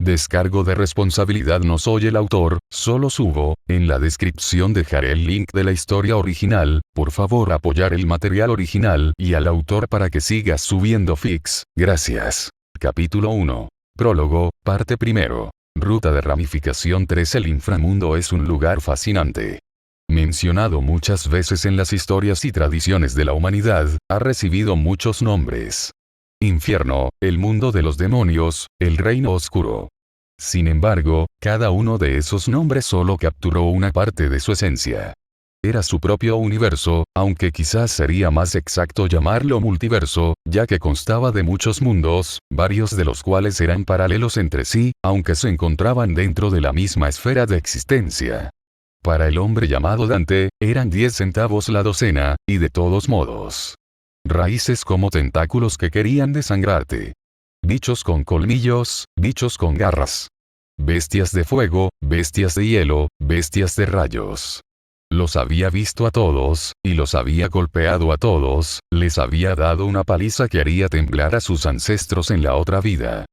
Descargo de responsabilidad. No soy el autor, solo subo. En la descripción dejaré el link de la historia original. Por favor, apoyar el material original y al autor para que sigas subiendo fics. Gracias. Capítulo 1. Prólogo, parte primero. Ruta de ramificación 3. El inframundo es un lugar fascinante. Mencionado muchas veces en las historias y tradiciones de la humanidad, ha recibido muchos nombres. Infierno, el mundo de los demonios, el reino oscuro. Sin embargo, cada uno de esos nombres solo capturó una parte de su esencia. Era su propio universo, aunque quizás sería más exacto llamarlo multiverso, ya que constaba de muchos mundos, varios de los cuales eran paralelos entre sí, aunque se encontraban dentro de la misma esfera de existencia. Para el hombre llamado Dante, eran 10 centavos la docena, y de todos modos. Raíces como tentáculos que querían desangrarte. Bichos con colmillos, bichos con garras. Bestias de fuego, bestias de hielo, bestias de rayos. Los había visto a todos, y los había golpeado a todos, les había dado una paliza que haría temblar a sus ancestros en la otra vida.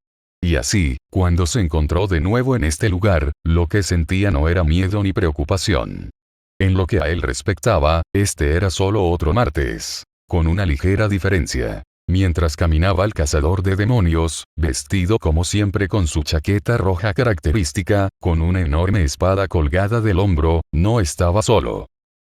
Y así, cuando se encontró de nuevo en este lugar, lo que sentía no era miedo ni preocupación. En lo que a él respectaba, este era solo otro martes. Con una ligera diferencia. Mientras caminaba el cazador de demonios, vestido como siempre con su chaqueta roja característica, con una enorme espada colgada del hombro, no estaba solo.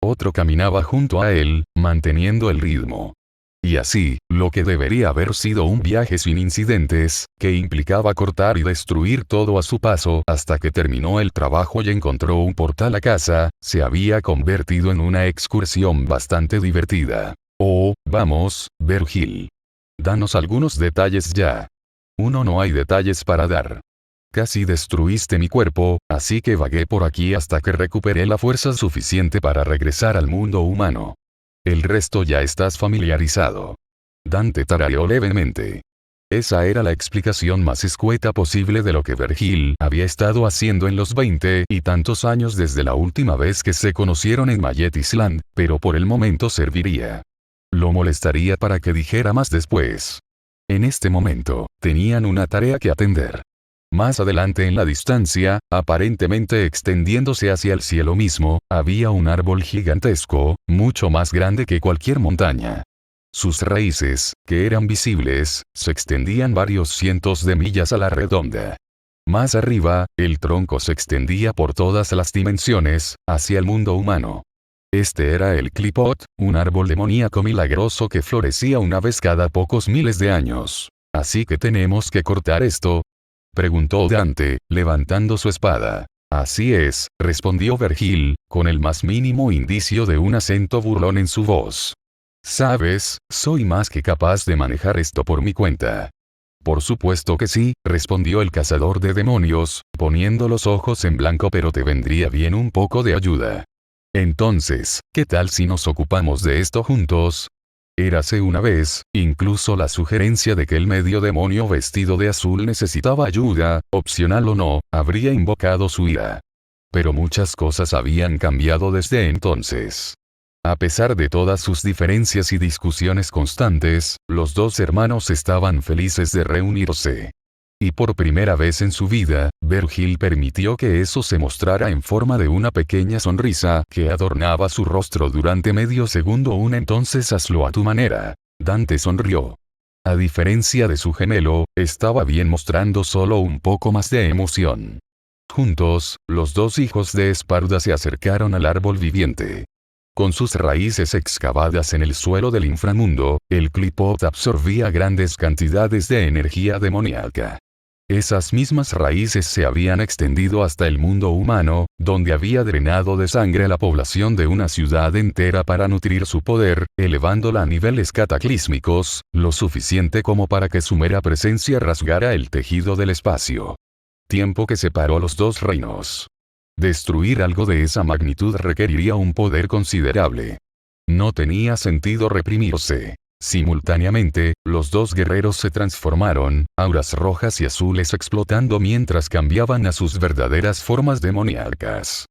Otro caminaba junto a él, manteniendo el ritmo. Y así, lo que debería haber sido un viaje sin incidentes, que implicaba cortar y destruir todo a su paso hasta que terminó el trabajo y encontró un portal a casa, se había convertido en una excursión bastante divertida. Oh, vamos, Vergil. Danos algunos detalles ya. No hay detalles para dar. Casi destruiste mi cuerpo, así que vagué por aquí hasta que recuperé la fuerza suficiente para regresar al mundo humano. El resto ya estás familiarizado. Dante tarareó levemente. Esa era la explicación más escueta posible de lo que Vergil había estado haciendo en los 20 y tantos años desde la última vez que se conocieron en Mayet Island, pero por el momento serviría. Lo molestaría para que dijera más después. En este momento, tenían una tarea que atender. Más adelante en la distancia, aparentemente extendiéndose hacia el cielo mismo, había un árbol gigantesco, mucho más grande que cualquier montaña. Sus raíces, que eran visibles, se extendían varios cientos de millas a la redonda. Más arriba, el tronco se extendía por todas las dimensiones, hacia el mundo humano. Este era el Qliphoth, un árbol demoníaco milagroso que florecía una vez cada pocos miles de años. ¿Así que tenemos que cortar esto?, preguntó Dante, levantando su espada. Así es, respondió Vergil, con el más mínimo indicio de un acento burlón en su voz. Sabes, soy más que capaz de manejar esto por mi cuenta. Por supuesto que sí, respondió el cazador de demonios, poniendo los ojos en blanco, pero te vendría bien un poco de ayuda. Entonces, ¿qué tal si nos ocupamos de esto juntos? Érase una vez, incluso la sugerencia de que el medio demonio vestido de azul necesitaba ayuda, opcional o no, habría invocado su ira. Pero muchas cosas habían cambiado desde entonces. A pesar de todas sus diferencias y discusiones constantes, los dos hermanos estaban felices de reunirse. Y por primera vez en su vida, Vergil permitió que eso se mostrara en forma de una pequeña sonrisa que adornaba su rostro durante medio segundo. Entonces hazlo a tu manera. Dante sonrió. A diferencia de su gemelo, estaba bien mostrando solo un poco más de emoción. Juntos, los dos hijos de Esparda se acercaron al árbol viviente. Con sus raíces excavadas en el suelo del inframundo, el Qliphoth absorbía grandes cantidades de energía demoníaca. Esas mismas raíces se habían extendido hasta el mundo humano, donde había drenado de sangre a la población de una ciudad entera para nutrir su poder, elevándola a niveles cataclísmicos, lo suficiente como para que su mera presencia rasgara el tejido del espacio. Tiempo que separó los dos reinos. Destruir algo de esa magnitud requeriría un poder considerable. No tenía sentido reprimirse. Simultáneamente, los dos guerreros se transformaron, auras rojas y azules explotando mientras cambiaban a sus verdaderas formas demoníacas.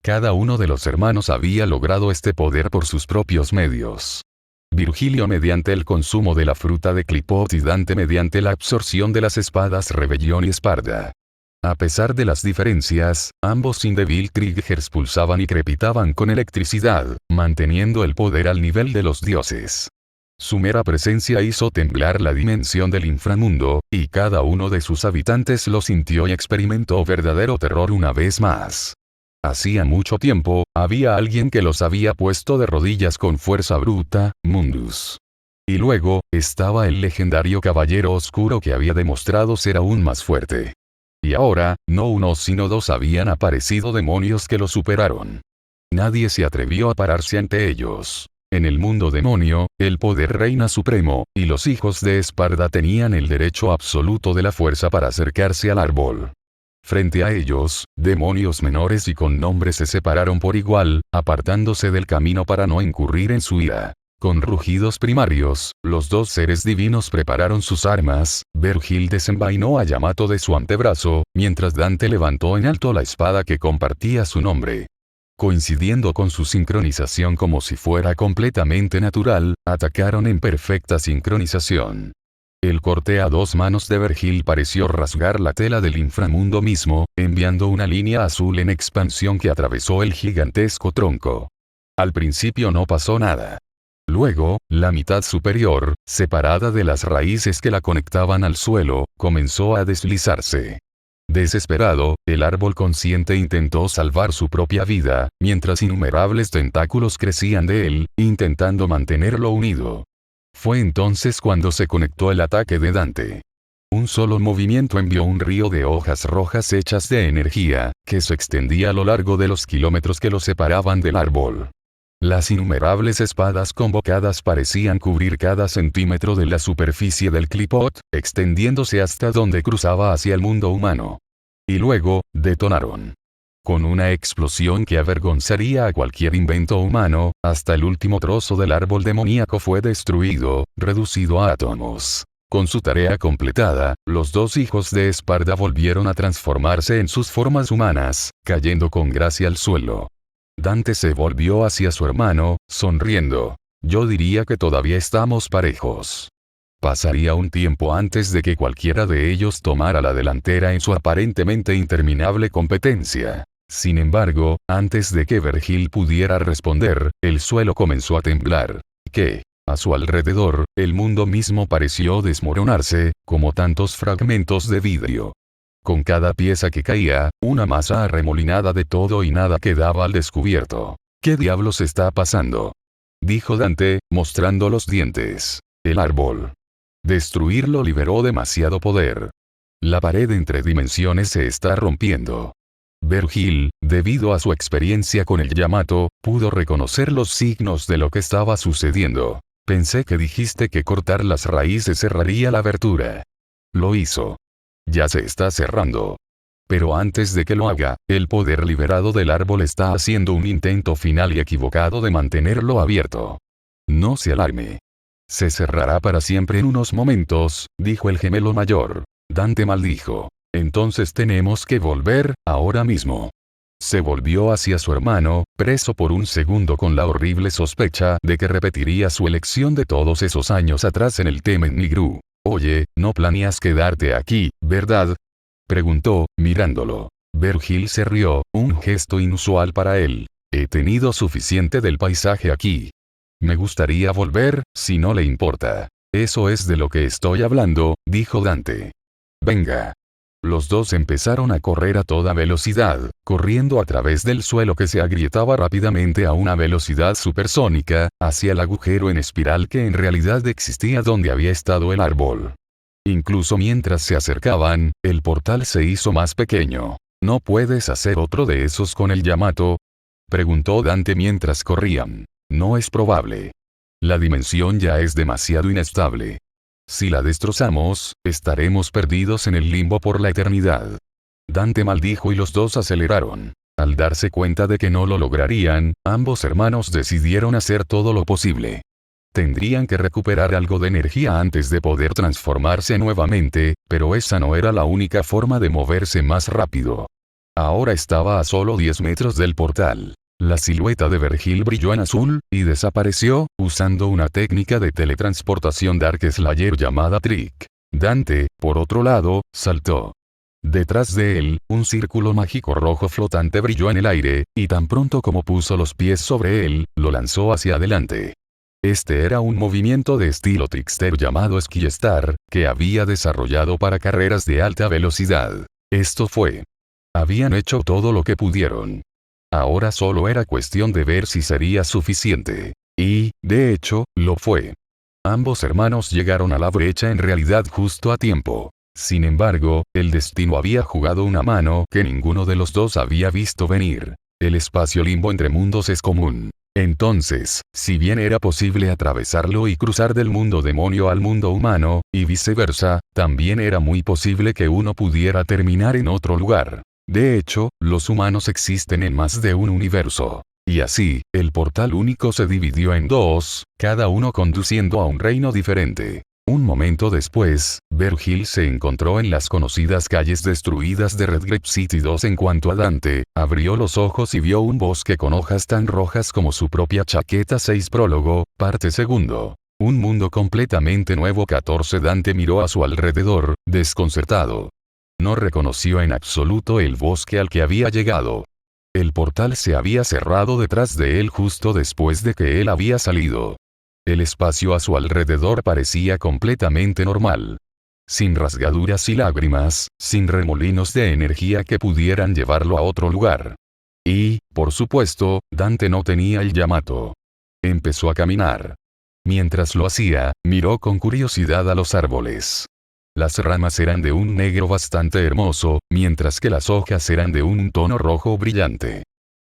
Cada uno de los hermanos había logrado este poder por sus propios medios. Virgilio mediante el consumo de la fruta de Qliphoth y Dante mediante la absorción de las espadas Rebelión y Esparda. A pesar de las diferencias, ambos Devil Triggers pulsaban y crepitaban con electricidad, manteniendo el poder al nivel de los dioses. Su mera presencia hizo temblar la dimensión del inframundo, y cada uno de sus habitantes lo sintió y experimentó verdadero terror una vez más. Hacía mucho tiempo, había alguien que los había puesto de rodillas con fuerza bruta, Mundus. Y luego, estaba el legendario caballero oscuro que había demostrado ser aún más fuerte. Y ahora, no uno sino dos habían aparecido demonios que lo superaron. Nadie se atrevió a pararse ante ellos. En el mundo demonio, el poder reina supremo, y los hijos de Esparda tenían el derecho absoluto de la fuerza para acercarse al árbol. Frente a ellos, demonios menores y con nombres se separaron por igual, apartándose del camino para no incurrir en su ira. Con rugidos primarios, los dos seres divinos prepararon sus armas. Vergil desenvainó a Yamato de su antebrazo, mientras Dante levantó en alto la espada que compartía su nombre. Coincidiendo con su sincronización como si fuera completamente natural, atacaron en perfecta sincronización. El corte a dos manos de Vergil pareció rasgar la tela del inframundo mismo, enviando una línea azul en expansión que atravesó el gigantesco tronco. Al principio no pasó nada. Luego, la mitad superior, separada de las raíces que la conectaban al suelo, comenzó a deslizarse. Desesperado, el árbol consciente intentó salvar su propia vida, mientras innumerables tentáculos crecían de él, intentando mantenerlo unido. Fue entonces cuando se conectó el ataque de Dante. Un solo movimiento envió un río de hojas rojas hechas de energía, que se extendía a lo largo de los kilómetros que lo separaban del árbol. Las innumerables espadas convocadas parecían cubrir cada centímetro de la superficie del clipot, extendiéndose hasta donde cruzaba hacia el mundo humano. Y luego, detonaron. Con una explosión que avergonzaría a cualquier invento humano, hasta el último trozo del árbol demoníaco fue destruido, reducido a átomos. Con su tarea completada, los dos hijos de Esparda volvieron a transformarse en sus formas humanas, cayendo con gracia al suelo. Dante se volvió hacia su hermano, sonriendo. Yo diría que todavía estamos parejos. Pasaría un tiempo antes de que cualquiera de ellos tomara la delantera en su aparentemente interminable competencia. Sin embargo, antes de que Vergil pudiera responder, el suelo comenzó a temblar. Que, a su alrededor, el mundo mismo pareció desmoronarse, como tantos fragmentos de vidrio. Con cada pieza que caía, una masa arremolinada de todo y nada quedaba al descubierto. ¿Qué diablos está pasando?, dijo Dante, mostrando los dientes. El árbol. Destruirlo liberó demasiado poder. La pared entre dimensiones se está rompiendo. Vergil, debido a su experiencia con el Yamato, pudo reconocer los signos de lo que estaba sucediendo. Pensé que dijiste que cortar las raíces cerraría la abertura. Lo hizo. Ya se está cerrando. Pero antes de que lo haga, el poder liberado del árbol está haciendo un intento final y equivocado de mantenerlo abierto. No se alarme. Se cerrará para siempre en unos momentos, dijo el gemelo mayor. Dante maldijo. Entonces tenemos que volver, ahora mismo. Se volvió hacia su hermano, preso por un segundo con la horrible sospecha de que repetiría su elección de todos esos años atrás en el Temen Nigru. Oye, no planeas quedarte aquí, ¿verdad?, preguntó, mirándolo. Vergil se rió, un gesto inusual para él. He tenido suficiente del paisaje aquí. Me gustaría volver, si no le importa. Eso es de lo que estoy hablando, dijo Dante. Venga. Los dos empezaron a correr a toda velocidad, corriendo a través del suelo que se agrietaba rápidamente a una velocidad supersónica, hacia el agujero en espiral que en realidad existía donde había estado el árbol. Incluso mientras se acercaban, el portal se hizo más pequeño. ¿No puedes hacer otro de esos con el Yamato?, preguntó Dante mientras corrían. No es probable. La dimensión ya es demasiado inestable. Si la destrozamos, estaremos perdidos en el limbo por la eternidad. Dante maldijo y los dos aceleraron. Al darse cuenta de que no lo lograrían, ambos hermanos decidieron hacer todo lo posible. Tendrían que recuperar algo de energía antes de poder transformarse nuevamente, pero esa no era la única forma de moverse más rápido. Ahora estaba a solo 10 metros del portal. La silueta de Vergil brilló en azul, y desapareció, usando una técnica de teletransportación Dark Slayer llamada Trick. Dante, por otro lado, saltó. Detrás de él, un círculo mágico rojo flotante brilló en el aire, y tan pronto como puso los pies sobre él, lo lanzó hacia adelante. Este era un movimiento de estilo trickster llamado Ski Star, que había desarrollado para carreras de alta velocidad. Esto fue. Habían hecho todo lo que pudieron. Ahora solo era cuestión de ver si sería suficiente. Y, de hecho, lo fue. Ambos hermanos llegaron a la brecha en realidad justo a tiempo. Sin embargo, el destino había jugado una mano que ninguno de los dos había visto venir. El espacio limbo entre mundos es común. Entonces, si bien era posible atravesarlo y cruzar del mundo demonio al mundo humano, y viceversa, también era muy posible que uno pudiera terminar en otro lugar. De hecho, los humanos existen en más de un universo. Y así, el portal único se dividió en dos, cada uno conduciendo a un reino diferente. Un momento después, Vergil se encontró en las conocidas calles destruidas de Redgrave City 2. En cuanto a Dante, abrió los ojos y vio un bosque con hojas tan rojas como su propia chaqueta. 6 Prólogo, parte segundo. Un mundo completamente nuevo. 14 Dante miró a su alrededor, desconcertado. No reconoció en absoluto el bosque al que había llegado. El portal se había cerrado detrás de él justo después de que él había salido. El espacio a su alrededor parecía completamente normal. Sin rasgaduras y lágrimas, sin remolinos de energía que pudieran llevarlo a otro lugar. Y, por supuesto, Dante no tenía el Yamato. Empezó a caminar. Mientras lo hacía, miró con curiosidad a los árboles. Las ramas eran de un negro bastante hermoso, mientras que las hojas eran de un tono rojo brillante.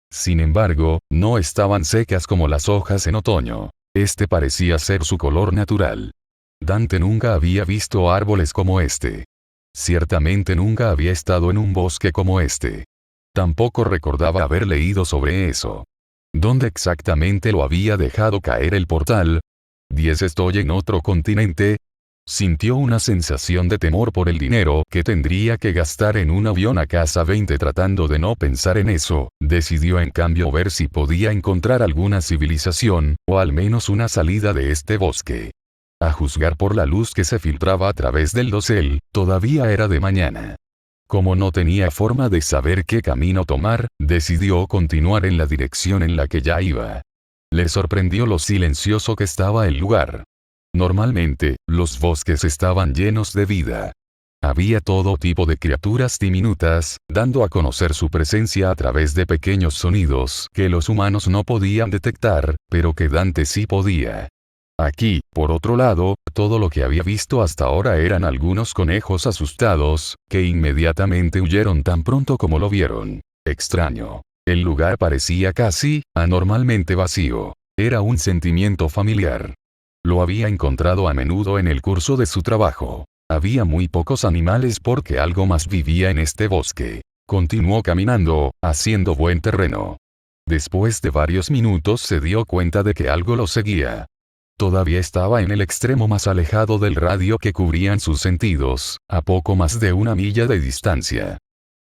Sin embargo, no estaban secas como las hojas en otoño. Este parecía ser su color natural. Dante nunca había visto árboles como este. Ciertamente nunca había estado en un bosque como este. Tampoco recordaba haber leído sobre eso. ¿Dónde exactamente lo había dejado caer el portal? 10 ¿Estoy en otro continente? Sintió una sensación de temor por el dinero que tendría que gastar en un avión a casa 20. Tratando de no pensar en eso, decidió en cambio ver si podía encontrar alguna civilización, o al menos una salida de este bosque. A juzgar por la luz que se filtraba a través del dosel, todavía era de mañana. Como no tenía forma de saber qué camino tomar, decidió continuar en la dirección en la que ya iba. Le sorprendió lo silencioso que estaba el lugar. Normalmente, los bosques estaban llenos de vida. Había todo tipo de criaturas diminutas, dando a conocer su presencia a través de pequeños sonidos que los humanos no podían detectar, pero que Dante sí podía. Aquí, por otro lado, todo lo que había visto hasta ahora eran algunos conejos asustados, que inmediatamente huyeron tan pronto como lo vieron. Extraño. El lugar parecía casi, anormalmente vacío. Era un sentimiento familiar. Lo había encontrado a menudo en el curso de su trabajo. Había muy pocos animales porque algo más vivía en este bosque. Continuó caminando, haciendo buen terreno. Después de varios minutos se dio cuenta de que algo lo seguía. Todavía estaba en el extremo más alejado del radio que cubrían sus sentidos, a poco más de 1 milla de distancia.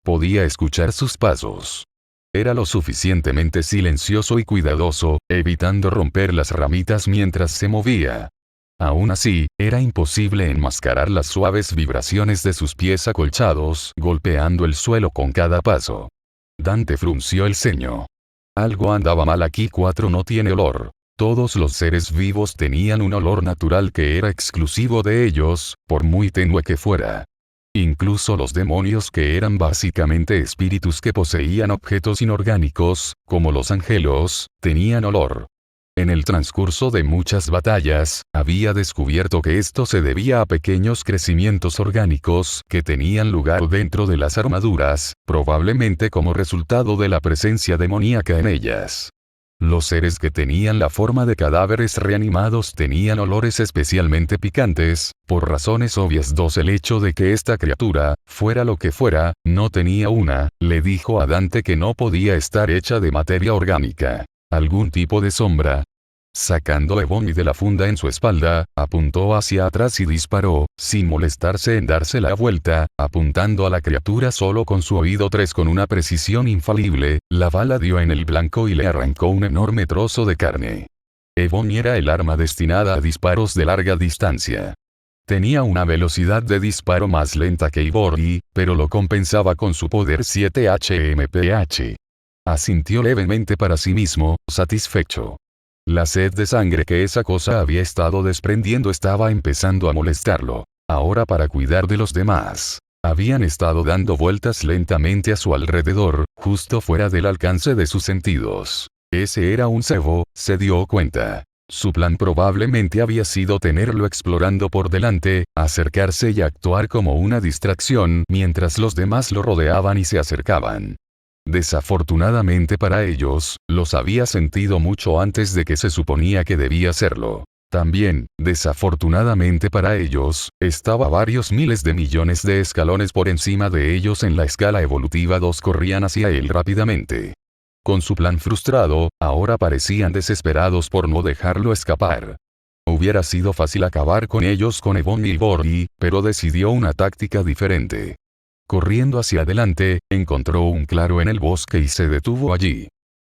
Podía escuchar sus pasos. Era lo suficientemente silencioso y cuidadoso, evitando romper las ramitas mientras se movía. Aún así, era imposible enmascarar las suaves vibraciones de sus pies acolchados, golpeando el suelo con cada paso. Dante frunció el ceño. Algo andaba mal aquí. 4 No tiene olor. Todos los seres vivos tenían un olor natural que era exclusivo de ellos, por muy tenue que fuera. Incluso los demonios, que eran básicamente espíritus que poseían objetos inorgánicos, como los angelos, tenían olor. En el transcurso de muchas batallas, había descubierto que esto se debía a pequeños crecimientos orgánicos que tenían lugar dentro de las armaduras, probablemente como resultado de la presencia demoníaca en ellas. Los seres que tenían la forma de cadáveres reanimados tenían olores especialmente picantes, por razones obvias. 2 El hecho de que esta criatura, fuera lo que fuera, no tenía le dijo a Dante que no podía estar hecha de materia orgánica. Algún tipo de sombra. Sacando a Ebony de la funda en su espalda, apuntó hacia atrás y disparó, sin molestarse en darse la vuelta, apuntando a la criatura solo con su oído 3 con una precisión infalible. La bala dio en el blanco y le arrancó un enorme trozo de carne. Ebony era el arma destinada a disparos de larga distancia. Tenía una velocidad de disparo más lenta que Iborgi, pero lo compensaba con su poder 7 HMPH. Asintió levemente para sí mismo, satisfecho. La sed de sangre que esa cosa había estado desprendiendo estaba empezando a molestarlo. Ahora para cuidar de los demás. Habían estado dando vueltas lentamente a su alrededor, justo fuera del alcance de sus sentidos. Ese era un cebo, se dio cuenta. Su plan probablemente había sido tenerlo explorando por delante, acercarse y actuar como una distracción mientras los demás lo rodeaban y se acercaban. Desafortunadamente para ellos, los había sentido mucho antes de que se suponía que debía hacerlo. También, desafortunadamente para ellos, estaba varios miles de millones de escalones por encima de ellos en la escala evolutiva. Dos corrían hacia él rápidamente. Con su plan frustrado, ahora parecían desesperados por no dejarlo escapar. Hubiera sido fácil acabar con ellos con Ebon y Iborgi, pero decidió una táctica diferente. Corriendo hacia adelante, encontró un claro en el bosque y se detuvo allí.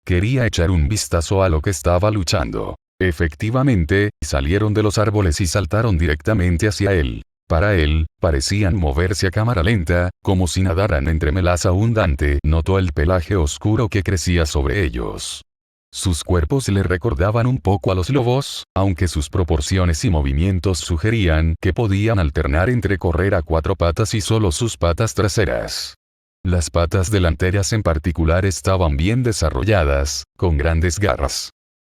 Quería echar un vistazo a lo que estaba luchando. Efectivamente, salieron de los árboles y saltaron directamente hacia él. Para él, parecían moverse a cámara lenta, como si nadaran entre melaza abundante. Notó el pelaje oscuro que crecía sobre ellos. Sus cuerpos le recordaban un poco a los lobos, aunque sus proporciones y movimientos sugerían que podían alternar entre correr a cuatro patas y solo sus patas traseras. Las patas delanteras en particular estaban bien desarrolladas, con grandes garras.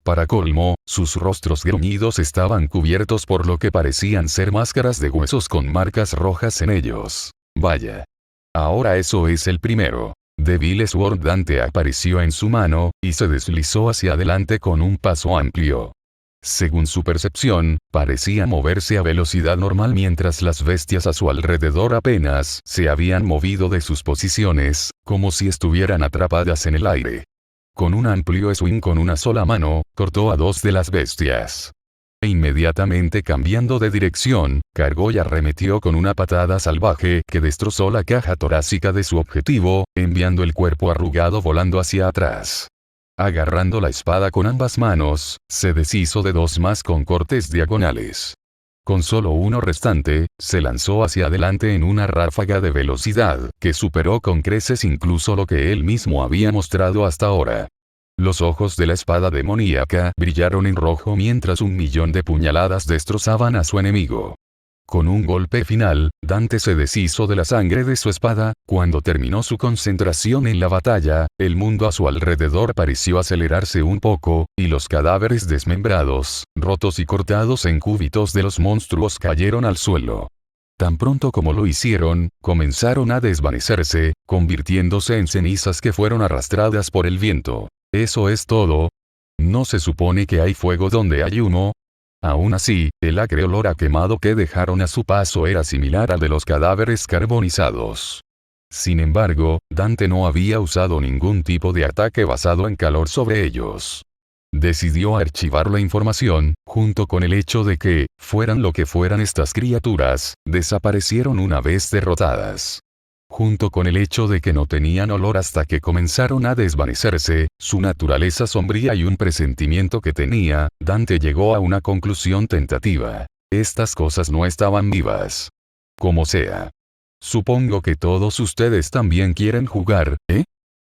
Para colmo, sus rostros gruñidos estaban cubiertos por lo que parecían ser máscaras de huesos con marcas rojas en ellos. Vaya. Ahora eso es el primero. Devil Sword Dante apareció en su mano, y se deslizó hacia adelante con un paso amplio. Según su percepción, parecía moverse a velocidad normal mientras las bestias a su alrededor apenas se habían movido de sus posiciones, como si estuvieran atrapadas en el aire. Con un amplio swing con una sola mano, cortó a dos de las bestias. E inmediatamente cambiando de dirección, cargó y arremetió con una patada salvaje que destrozó la caja torácica de su objetivo, enviando el cuerpo arrugado volando hacia atrás. Agarrando la espada con ambas manos, se deshizo de dos más con cortes diagonales. Con solo uno restante, se lanzó hacia adelante en una ráfaga de velocidad que superó con creces incluso lo que él mismo había mostrado hasta ahora. Los ojos de la espada demoníaca brillaron en rojo mientras 1.000.000 de puñaladas destrozaban a su enemigo. Con un golpe final, Dante se deshizo de la sangre de su espada. Cuando terminó su concentración en la batalla, el mundo a su alrededor pareció acelerarse un poco, y los cadáveres desmembrados, rotos y cortados en cúbitos de los monstruos cayeron al suelo. Tan pronto como lo hicieron, comenzaron a desvanecerse, convirtiéndose en cenizas que fueron arrastradas por el viento. ¿Eso es todo? ¿No se supone que hay fuego donde hay humo? Aún así, el acre olor a quemado que dejaron a su paso era similar al de los cadáveres carbonizados. Sin embargo, Dante no había usado ningún tipo de ataque basado en calor sobre ellos. Decidió archivar la información, junto con el hecho de que, fueran lo que fueran estas criaturas, desaparecieron una vez derrotadas. Junto con el hecho de que no tenían olor hasta que comenzaron a desvanecerse, su naturaleza sombría y un presentimiento que tenía, Dante llegó a una conclusión tentativa. Estas cosas no estaban vivas. Como sea. Supongo que todos ustedes también quieren jugar, ¿eh?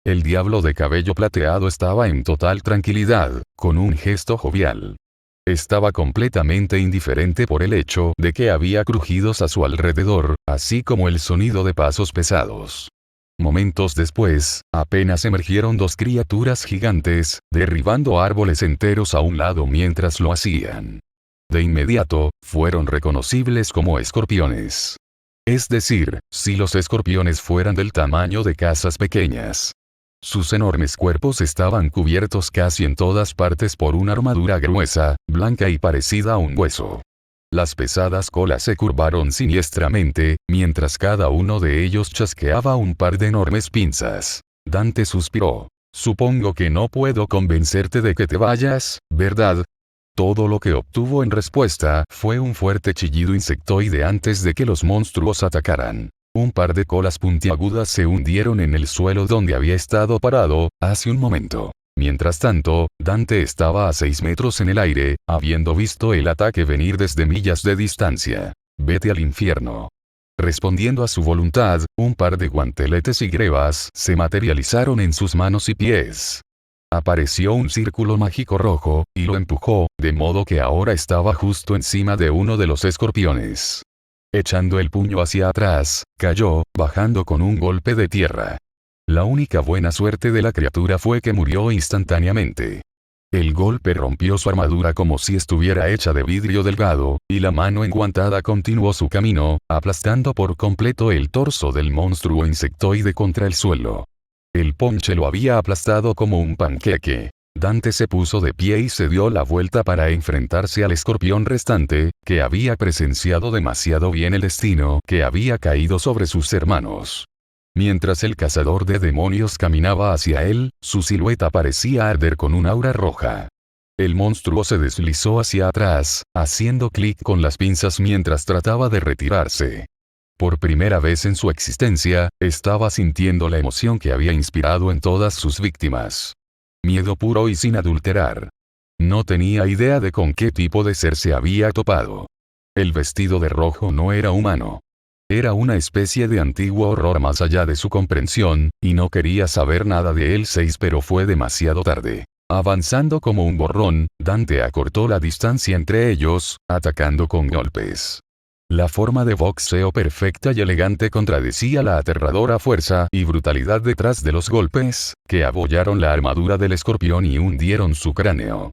El diablo de cabello plateado estaba en total tranquilidad, con un gesto jovial. Estaba completamente indiferente por el hecho de que había crujidos a su alrededor, así como el sonido de pasos pesados. Momentos después, apenas emergieron dos criaturas gigantes, derribando árboles enteros a un lado mientras lo hacían. De inmediato, fueron reconocibles como escorpiones. Es decir, si los escorpiones fueran del tamaño de casas pequeñas. Sus enormes cuerpos estaban cubiertos casi en todas partes por una armadura gruesa, blanca y parecida a un hueso. Las pesadas colas se curvaron siniestramente, mientras cada uno de ellos chasqueaba un par de enormes pinzas. Dante suspiró. Supongo que no puedo convencerte de que te vayas, ¿verdad? Todo lo que obtuvo en respuesta fue un fuerte chillido insectoide antes de que los monstruos atacaran. Un par de colas puntiagudas se hundieron en el suelo donde había estado parado, hace un momento. Mientras tanto, Dante estaba a 6 metros en el aire, habiendo visto el ataque venir desde millas de distancia. Vete al infierno. Respondiendo a su voluntad, un par de guanteletes y grebas se materializaron en sus manos y pies. Apareció un círculo mágico rojo, y lo empujó, de modo que ahora estaba justo encima de uno de los escorpiones. Echando el puño hacia atrás, cayó, bajando con un golpe de tierra. La única buena suerte de la criatura fue que murió instantáneamente. El golpe rompió su armadura como si estuviera hecha de vidrio delgado, y la mano enguantada continuó su camino, aplastando por completo el torso del monstruo insectoide contra el suelo. El ponche lo había aplastado como un panqueque. Dante se puso de pie y se dio la vuelta para enfrentarse al escorpión restante, que había presenciado demasiado bien el destino que había caído sobre sus hermanos. Mientras el cazador de demonios caminaba hacia él, su silueta parecía arder con un aura roja. El monstruo se deslizó hacia atrás, haciendo clic con las pinzas mientras trataba de retirarse. Por primera vez en su existencia, estaba sintiendo la emoción que había inspirado en todas sus víctimas. Miedo puro y sin adulterar. No tenía idea de con qué tipo de ser se había topado. El vestido de rojo no era humano. Era una especie de antiguo horror más allá de su comprensión, y no quería saber nada de él pero fue demasiado tarde. Avanzando como un borrón, Dante acortó la distancia entre ellos, atacando con golpes. La forma de boxeo perfecta y elegante contradecía la aterradora fuerza y brutalidad detrás de los golpes, que abollaron la armadura del escorpión y hundieron su cráneo.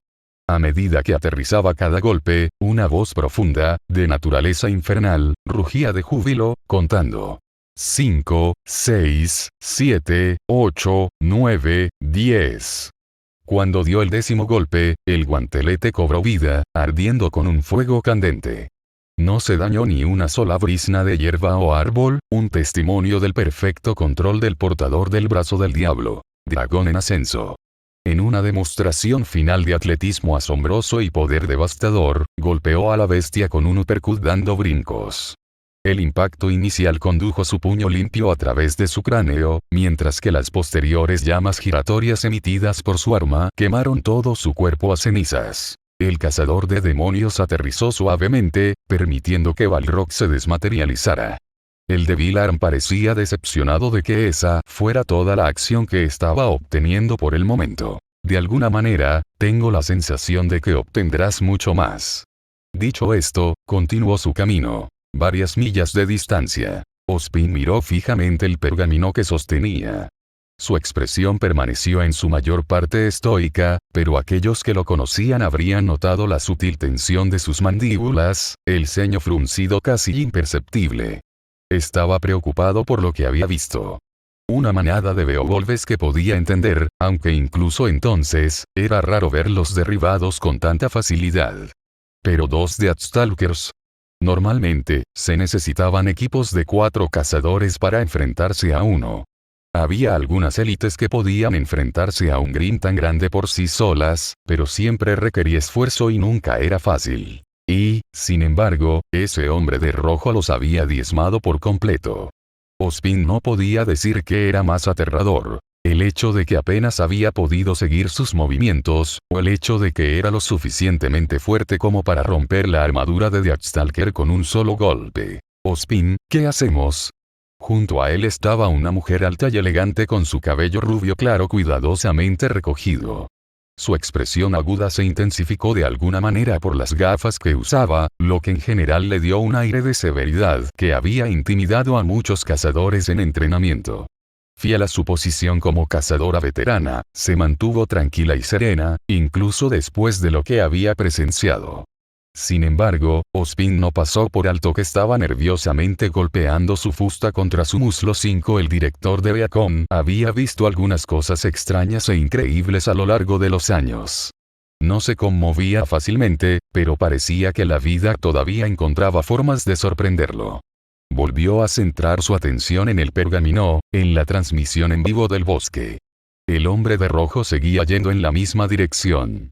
A medida que aterrizaba cada golpe, una voz profunda, de naturaleza infernal, rugía de júbilo, contando. 5, 6, 7, 8, 9, 10. Cuando dio el 10º golpe, el guantelete cobró vida, ardiendo con un fuego candente. No se dañó ni una sola brizna de hierba o árbol, un testimonio del perfecto control del portador del brazo del diablo, dragón en ascenso. En una demostración final de atletismo asombroso y poder devastador, golpeó a la bestia con un uppercut dando brincos. El impacto inicial condujo su puño limpio a través de su cráneo, mientras que las posteriores llamas giratorias emitidas por su arma quemaron todo su cuerpo a cenizas. El cazador de demonios aterrizó suavemente, permitiendo que Balrog se desmaterializara. El débil Arm parecía decepcionado de que esa fuera toda la acción que estaba obteniendo por el momento. De alguna manera, tengo la sensación de que obtendrás mucho más. Dicho esto, continuó su camino. Varias millas de distancia. Ozpin miró fijamente el pergamino que sostenía. Su expresión permaneció en su mayor parte estoica, pero aquellos que lo conocían habrían notado la sutil tensión de sus mandíbulas, el ceño fruncido casi imperceptible. Estaba preocupado por lo que había visto. Una manada de beowulfes que podía entender, aunque incluso entonces, era raro verlos derribados con tanta facilidad. Pero 2 Deathstalkers. Normalmente, se necesitaban equipos de 4 cazadores para enfrentarse a uno. Había algunas élites que podían enfrentarse a un Grimm tan grande por sí solas, pero siempre requería esfuerzo y nunca era fácil. Y, sin embargo, ese hombre de rojo los había diezmado por completo. Ozpin no podía decir qué era más aterrador. El hecho de que apenas había podido seguir sus movimientos, o el hecho de que era lo suficientemente fuerte como para romper la armadura de Deathstalker con un solo golpe. Ozpin, ¿qué hacemos? Junto a él estaba una mujer alta y elegante con su cabello rubio claro cuidadosamente recogido. Su expresión aguda se intensificó de alguna manera por las gafas que usaba, lo que en general le dio un aire de severidad que había intimidado a muchos cazadores en entrenamiento. Fiel a su posición como cazadora veterana, se mantuvo tranquila y serena, incluso después de lo que había presenciado. Sin embargo, Ozpin no pasó por alto que estaba nerviosamente golpeando su fusta contra su muslo. El director de Beacon había visto algunas cosas extrañas e increíbles a lo largo de los años. No se conmovía fácilmente, pero parecía que la vida todavía encontraba formas de sorprenderlo. Volvió a centrar su atención en el pergamino, en la transmisión en vivo del bosque. El hombre de rojo seguía yendo en la misma dirección.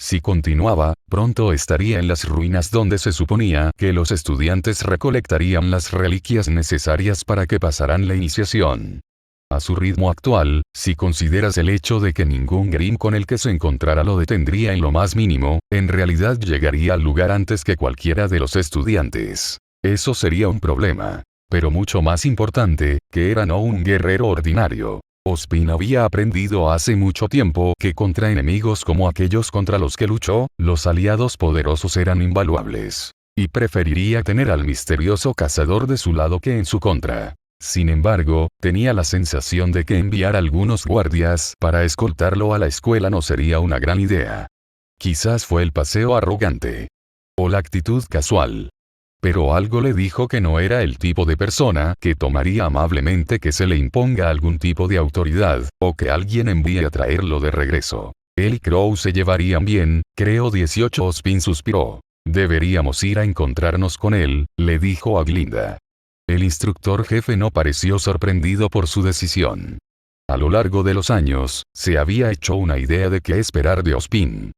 Si continuaba, pronto estaría en las ruinas donde se suponía que los estudiantes recolectarían las reliquias necesarias para que pasaran la iniciación. A su ritmo actual, si consideras el hecho de que ningún Grimm con el que se encontrara lo detendría en lo más mínimo, en realidad llegaría al lugar antes que cualquiera de los estudiantes. Eso sería un problema. Pero mucho más importante, que era no un guerrero ordinario. Ozpin había aprendido hace mucho tiempo que contra enemigos como aquellos contra los que luchó, los aliados poderosos eran invaluables. Y preferiría tener al misterioso cazador de su lado que en su contra. Sin embargo, tenía la sensación de que enviar algunos guardias para escoltarlo a la escuela no sería una gran idea. Quizás fue el paseo arrogante. O la actitud casual. Pero algo le dijo que no era el tipo de persona que tomaría amablemente que se le imponga algún tipo de autoridad, o que alguien envíe a traerlo de regreso. Él y Crow se llevarían bien, creo. 18. Ozpin suspiró. Deberíamos ir a encontrarnos con él, le dijo a Glinda. El instructor jefe no pareció sorprendido por su decisión. A lo largo de los años, se había hecho una idea de qué esperar de Ozpin.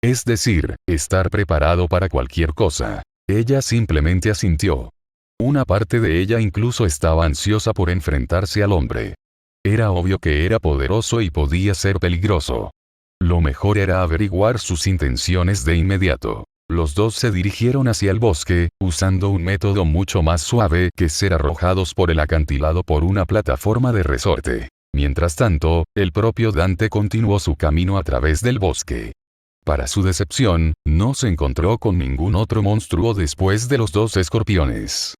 Es decir, estar preparado para cualquier cosa. Ella simplemente asintió. Una parte de ella incluso estaba ansiosa por enfrentarse al hombre. Era obvio que era poderoso y podía ser peligroso. Lo mejor era averiguar sus intenciones de inmediato. Los dos se dirigieron hacia el bosque, usando un método mucho más suave que ser arrojados por el acantilado por una plataforma de resorte. Mientras tanto, el propio Dante continuó su camino a través del bosque. Para su decepción, no se encontró con ningún otro monstruo después de los dos escorpiones.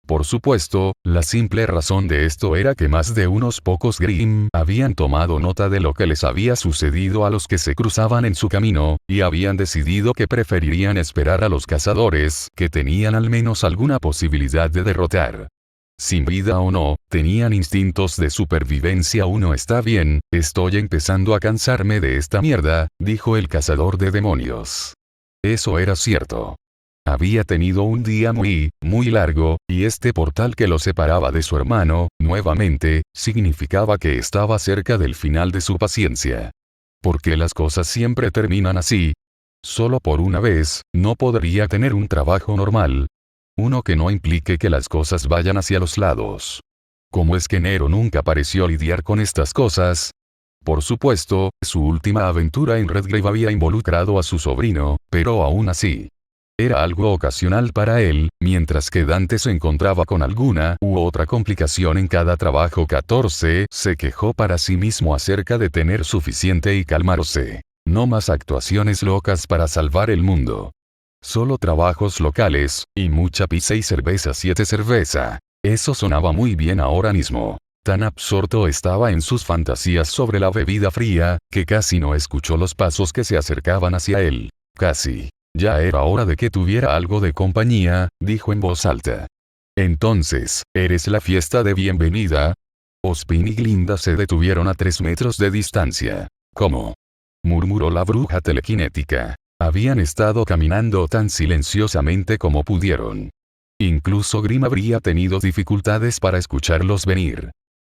Por supuesto, la simple razón de esto era que más de unos pocos Grimm habían tomado nota de lo que les había sucedido a los que se cruzaban en su camino, y habían decidido que preferirían esperar a los cazadores, que tenían al menos alguna posibilidad de derrotar. Sin vida o no, tenían instintos de supervivencia. Uno está bien, estoy empezando a cansarme de esta mierda, dijo el cazador de demonios. Eso era cierto. Había tenido un día muy largo, y este portal que lo separaba de su hermano, nuevamente, significaba que estaba cerca del final de su paciencia. ¿Por qué las cosas siempre terminan así? Solo por una vez, no podría tener un trabajo normal. Uno que no implique que las cosas vayan hacia los lados. ¿Cómo es que Nero nunca pareció lidiar con estas cosas? Por supuesto, su última aventura en Redgrave había involucrado a su sobrino, pero aún así. Era algo ocasional para él, mientras que Dante se encontraba con alguna u otra complicación en cada trabajo. 14. Se quejó para sí mismo acerca de tener suficiente y calmarse. No más actuaciones locas para salvar el mundo. Solo trabajos locales, y mucha pizza y cerveza. 7. Cerveza. Eso sonaba muy bien ahora mismo. Tan absorto estaba en sus fantasías sobre la bebida fría, que casi no escuchó los pasos que se acercaban hacia él. Casi. Ya era hora de que tuviera algo de compañía, dijo en voz alta. Entonces, ¿eres la fiesta de bienvenida? Ozpin y Glinda se detuvieron a 3 metros de distancia. ¿Cómo? Murmuró la bruja telequinética. Habían estado caminando tan silenciosamente como pudieron. Incluso Grimm habría tenido dificultades para escucharlos venir.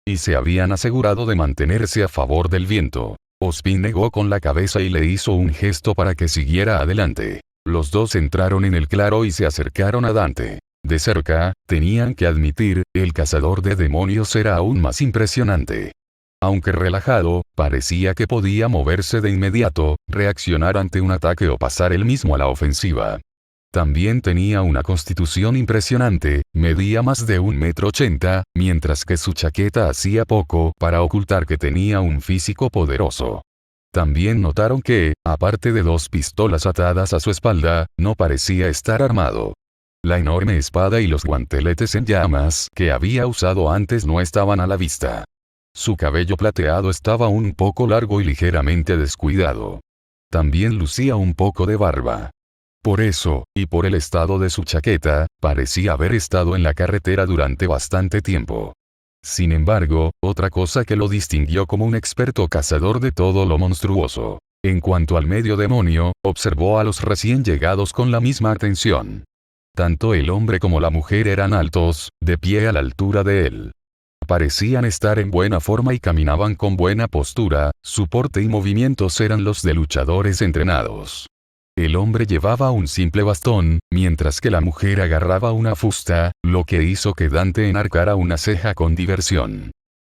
Y se habían asegurado de mantenerse a favor del viento. Ozpin negó con la cabeza y le hizo un gesto para que siguiera adelante. Los dos entraron en el claro y se acercaron a Dante. De cerca, tenían que admitir, el cazador de demonios era aún más impresionante. Aunque relajado, parecía que podía moverse de inmediato, reaccionar ante un ataque o pasar él mismo a la ofensiva. También tenía una constitución impresionante, medía más de 1,80 m, mientras que su chaqueta hacía poco para ocultar que tenía un físico poderoso. También notaron que, aparte de 2 pistolas atadas a su espalda, no parecía estar armado. La enorme espada y los guanteletes en llamas que había usado antes no estaban a la vista. Su cabello plateado estaba un poco largo y ligeramente descuidado. También lucía un poco de barba. Por eso, y por el estado de su chaqueta, parecía haber estado en la carretera durante bastante tiempo. Sin embargo, otra cosa que lo distinguió como un experto cazador de todo lo monstruoso. En cuanto al medio demonio, observó a los recién llegados con la misma atención. Tanto el hombre como la mujer eran altos, de pie a la altura de él. Parecían estar en buena forma y caminaban con buena postura, su porte y movimientos eran los de luchadores entrenados. El hombre llevaba un simple bastón, mientras que la mujer agarraba una fusta, lo que hizo que Dante enarcara una ceja con diversión.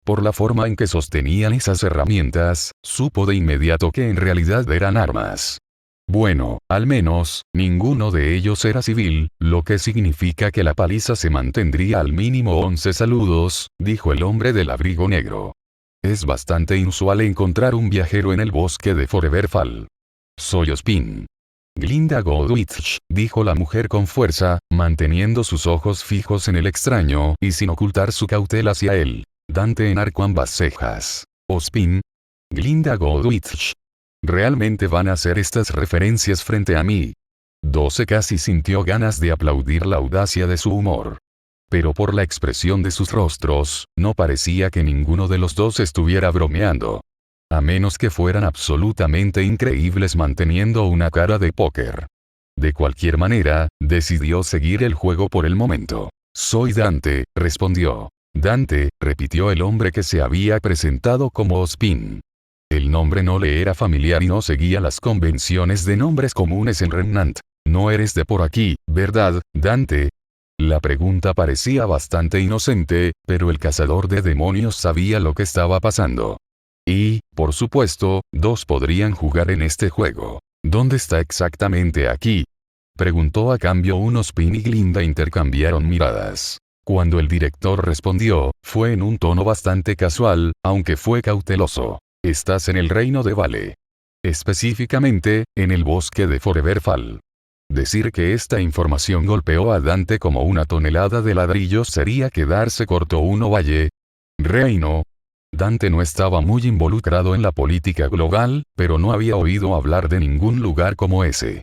Por la forma en que sostenían esas herramientas, supo de inmediato que en realidad eran armas. Bueno, al menos, ninguno de ellos era civil, lo que significa que la paliza se mantendría al mínimo 11 saludos, dijo el hombre del abrigo negro. Es bastante inusual encontrar un viajero en el bosque de Foreverfall. Soy Ospin. Glinda Godwich, dijo la mujer con fuerza, manteniendo sus ojos fijos en el extraño y sin ocultar su cautela hacia él. Dante enarcó ambas cejas. Ospin. Glinda Godwich. ¿Realmente van a hacer estas referencias frente a mí? 12 casi sintió ganas de aplaudir la audacia de su humor. Pero por la expresión de sus rostros, no parecía que ninguno de los dos estuviera bromeando. A menos que fueran absolutamente increíbles manteniendo una cara de póker. De cualquier manera, decidió seguir el juego por el momento. Soy Dante, respondió. Dante, repitió el hombre que se había presentado como Ospin. El nombre no le era familiar y no seguía las convenciones de nombres comunes en Remnant. No eres de por aquí, ¿verdad, Dante? La pregunta parecía bastante inocente, pero el cazador de demonios sabía lo que estaba pasando. Y, por supuesto, dos podrían jugar en este juego. ¿Dónde está exactamente aquí? Preguntó a cambio Ospin y Glinda intercambiaron miradas. Cuando el director respondió, fue en un tono bastante casual, aunque fue cauteloso. Estás en el reino de Vale. Específicamente, en el bosque de Foreverfall. Decir que esta información golpeó a Dante como una tonelada de ladrillos sería quedarse corto. Valle. Reino. Dante no estaba muy involucrado en la política global, pero no había oído hablar de ningún lugar como ese.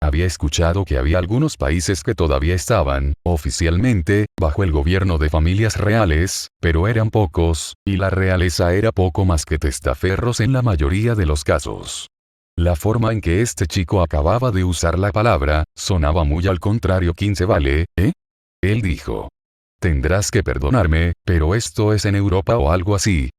Había escuchado que había algunos países que todavía estaban, oficialmente, bajo el gobierno de familias reales, pero eran pocos, y la realeza era poco más que testaferros en la mayoría de los casos. La forma en que este chico acababa de usar la palabra, sonaba muy al contrario. 15 vale, ¿eh? Él dijo. Tendrás que perdonarme, pero esto es en Europa o algo así.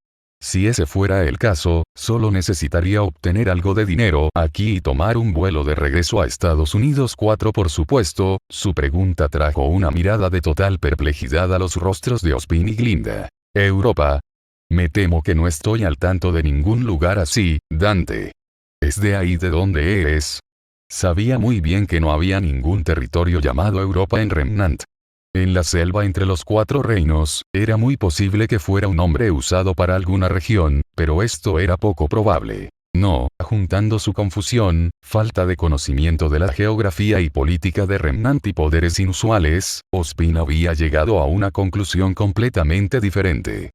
Si ese fuera el caso, solo necesitaría obtener algo de dinero aquí y tomar un vuelo de regreso a Estados Unidos. 4 Por supuesto, su pregunta trajo una mirada de total perplejidad a los rostros de Ospin y Glinda. ¿Europa? Me temo que no estoy al tanto de ningún lugar así, Dante. ¿Es de ahí de donde eres? Sabía muy bien que no había ningún territorio llamado Europa en Remnant. En la selva entre los 4 reinos, era muy posible que fuera un nombre usado para alguna región, pero esto era poco probable. No, juntando su confusión, falta de conocimiento de la geografía y política de Remnant y poderes inusuales, Ospin había llegado a una conclusión completamente diferente.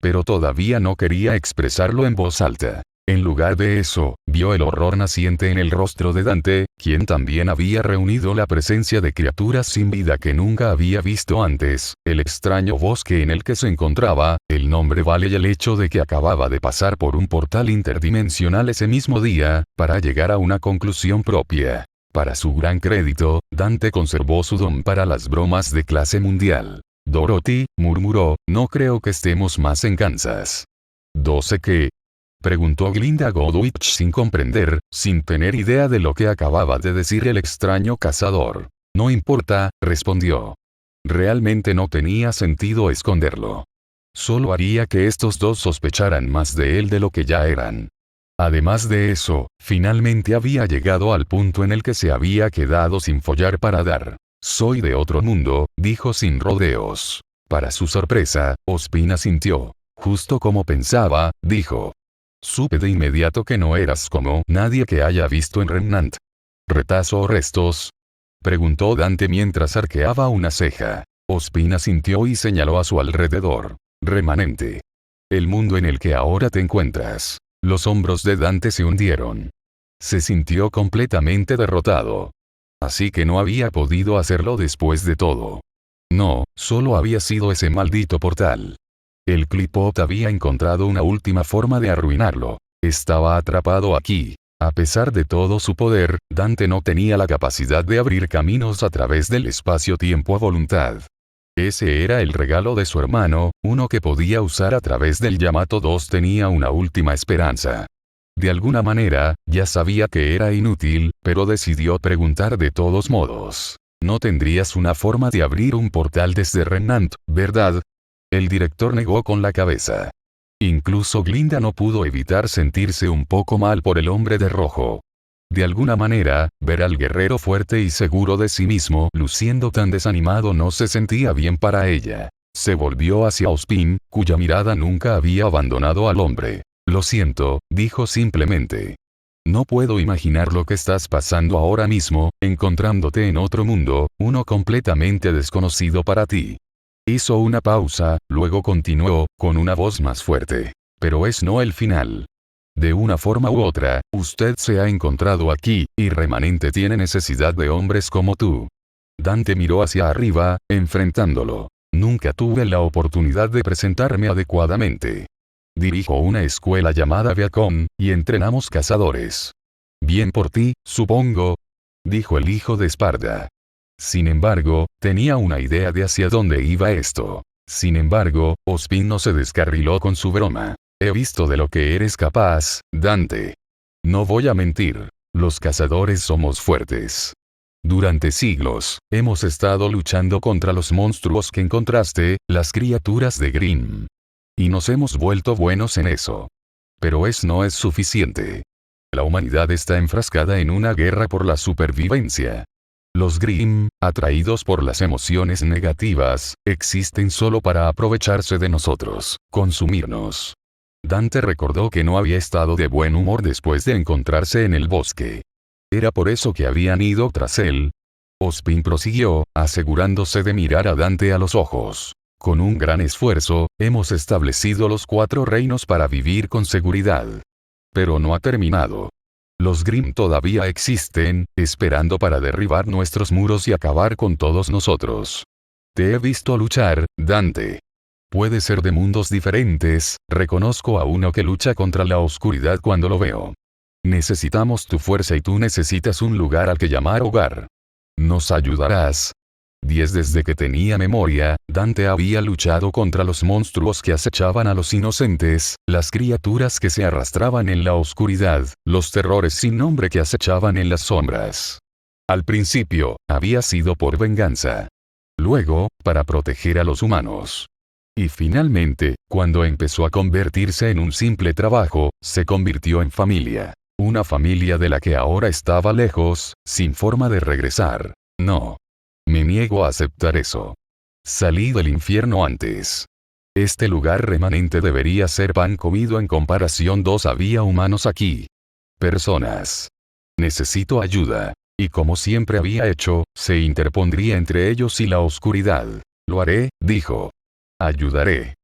Pero todavía no quería expresarlo en voz alta. En lugar de eso, vio el horror naciente en el rostro de Dante, quien también había reunido la presencia de criaturas sin vida que nunca había visto antes, el extraño bosque en el que se encontraba, el nombre Vale y el hecho de que acababa de pasar por un portal interdimensional ese mismo día, para llegar a una conclusión propia. Para su gran crédito, Dante conservó su don para las bromas de clase mundial. Dorothy, murmuró, no creo que estemos más en Kansas. ¿12 qué? Preguntó Glinda Godwich sin comprender, sin tener idea de lo que acababa de decir el extraño cazador. No importa, respondió. Realmente no tenía sentido esconderlo. Solo haría que estos dos sospecharan más de él de lo que ya eran. Además de eso, finalmente había llegado al punto en el que se había quedado sin follar para dar. Soy de otro mundo, dijo sin rodeos. Para su sorpresa, Ospin asintió. Justo como pensaba, dijo. Supe de inmediato que no eras como nadie que haya visto en Remnant. ¿Retazo o restos? Preguntó Dante mientras arqueaba una ceja. Ospin asintió y señaló a su alrededor. Remanente. El mundo en el que ahora te encuentras. Los hombros de Dante se hundieron. Se sintió completamente derrotado. Así que no había podido hacerlo después de todo. No, solo había sido ese maldito portal. El Clipot había encontrado una última forma de arruinarlo. Estaba atrapado aquí. A pesar de todo su poder, Dante no tenía la capacidad de abrir caminos a través del espacio-tiempo a voluntad. Ese era el regalo de su hermano, uno que podía usar a través del Yamato 2 tenía una última esperanza. De alguna manera, ya sabía que era inútil, pero decidió preguntar de todos modos. No tendrías una forma de abrir un portal desde Remnant, ¿verdad? El director negó con la cabeza. Incluso Glinda no pudo evitar sentirse un poco mal por el hombre de rojo. De alguna manera, ver al guerrero fuerte y seguro de sí mismo luciendo tan desanimado no se sentía bien para ella. Se volvió hacia Ozpin, cuya mirada nunca había abandonado al hombre. Lo siento, dijo simplemente. No puedo imaginar lo que estás pasando ahora mismo, encontrándote en otro mundo, uno completamente desconocido para ti. Hizo una pausa, luego continuó, con una voz más fuerte. Pero es no el final. De una forma u otra, usted se ha encontrado aquí, y Remanente tiene necesidad de hombres como tú. Dante miró hacia arriba, enfrentándolo. Nunca tuve la oportunidad de presentarme adecuadamente. Dirijo una escuela llamada Viacom, y entrenamos cazadores. Bien por ti, supongo, dijo el hijo de Esparda. Sin embargo, tenía una idea de hacia dónde iba esto. Sin embargo, Ozpin no se descarriló con su broma. He visto de lo que eres capaz, Dante. No voy a mentir. Los cazadores somos fuertes. Durante siglos, hemos estado luchando contra los monstruos que encontraste, las criaturas de Grimm. Y nos hemos vuelto buenos en eso. Pero eso no es suficiente. La humanidad está enfrascada en una guerra por la supervivencia. Los Grimm, atraídos por las emociones negativas, existen solo para aprovecharse de nosotros, consumirnos. Dante recordó que no había estado de buen humor después de encontrarse en el bosque. ¿Era por eso que habían ido tras él? Ozpin prosiguió, asegurándose de mirar a Dante a los ojos. Con un gran esfuerzo, hemos establecido los 4 reinos para vivir con seguridad. Pero no ha terminado. Los Grimm todavía existen, esperando para derribar nuestros muros y acabar con todos nosotros. Te he visto luchar, Dante. Puede ser de mundos diferentes, reconozco a uno que lucha contra la oscuridad cuando lo veo. Necesitamos tu fuerza y tú necesitas un lugar al que llamar hogar. ¿Nos ayudarás? Desde que tenía memoria, Dante había luchado contra los monstruos que acechaban a los inocentes, las criaturas que se arrastraban en la oscuridad, los terrores sin nombre que acechaban en las sombras. Al principio, había sido por venganza. Luego, para proteger a los humanos. Y finalmente, cuando empezó a convertirse en un simple trabajo, se convirtió en familia. Una familia de la que ahora estaba lejos, sin forma de regresar. No. Me niego a aceptar eso. Salí del infierno antes. Este lugar remanente debería ser pan comido en comparación. Había humanos aquí. Personas. Necesito ayuda. Y como siempre había hecho, se interpondría entre ellos y la oscuridad. Lo haré, dijo. Ayudaré.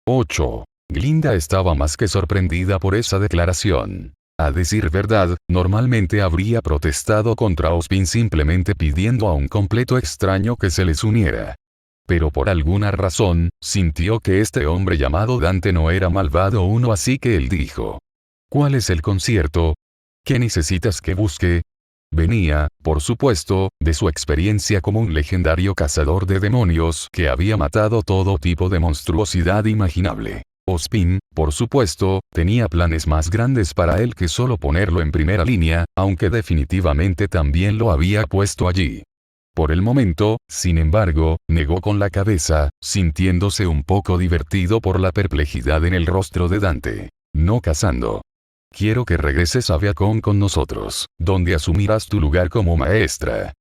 8. Glinda estaba más que sorprendida por esa declaración. A decir verdad, normalmente habría protestado contra Ozpin simplemente pidiendo a un completo extraño que se les uniera. Pero por alguna razón, sintió que este hombre llamado Dante no era malvado uno, así que él dijo. ¿Cuál es el concierto? ¿Qué necesitas que busque? Venía, por supuesto, de su experiencia como un legendario cazador de demonios que había matado todo tipo de monstruosidad imaginable. Ozpin, por supuesto, tenía planes más grandes para él que solo ponerlo en primera línea, aunque definitivamente también lo había puesto allí. Por el momento, sin embargo, negó con la cabeza, sintiéndose un poco divertido por la perplejidad en el rostro de Dante. No cazando. Quiero que regreses a Viacom con nosotros, donde asumirás tu lugar como maestra.